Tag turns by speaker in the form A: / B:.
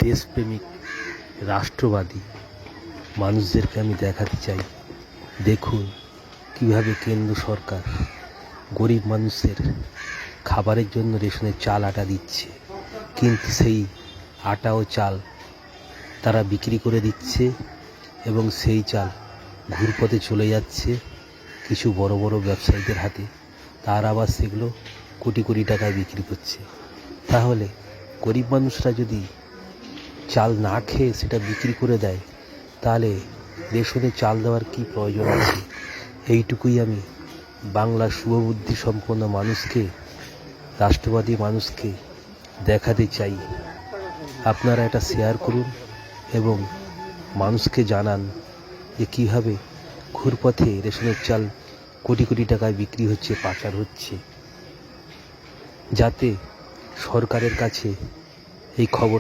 A: দেশপ্রেমিক রাষ্ট্রবাদী মানুষদেরকে আমি দেখাতে চাই, দেখুন কীভাবে কেন্দ্র সরকার গরিব মানুষের খাবারের জন্য রেশনের চাল আটা দিচ্ছে, কিন্তু সেই আটা ও চাল তারা বিক্রি করে দিচ্ছে এবং সেই চাল ঘুরপথে চলে যাচ্ছে কিছু বড় বড় ব্যবসায়ীদের হাতে। তারা আবার সেগুলো কোটি কোটি টাকায় বিক্রি করছে। তাহলে গরিব মানুষরা যদি চাল না খেয়ে সেটা বিক্রি করে দেয়, তাহলে রেশনে চাল দেওয়ার কি প্রয়োজন আছে? এইটুকুই আমি বাংলার শুভবুদ্ধি সম্পন্ন মানুষকে, রাষ্ট্রবাদী মানুষকে দেখাতে চাই। আপনারা এটা শেয়ার করুন এবং মানুষকে জানান যে কীভাবে ঘুরপথে রেশনের চাল কোটি কোটি টাকায় বিক্রি হচ্ছে, পাচার হচ্ছে, যাতে সরকারের কাছে এই খবর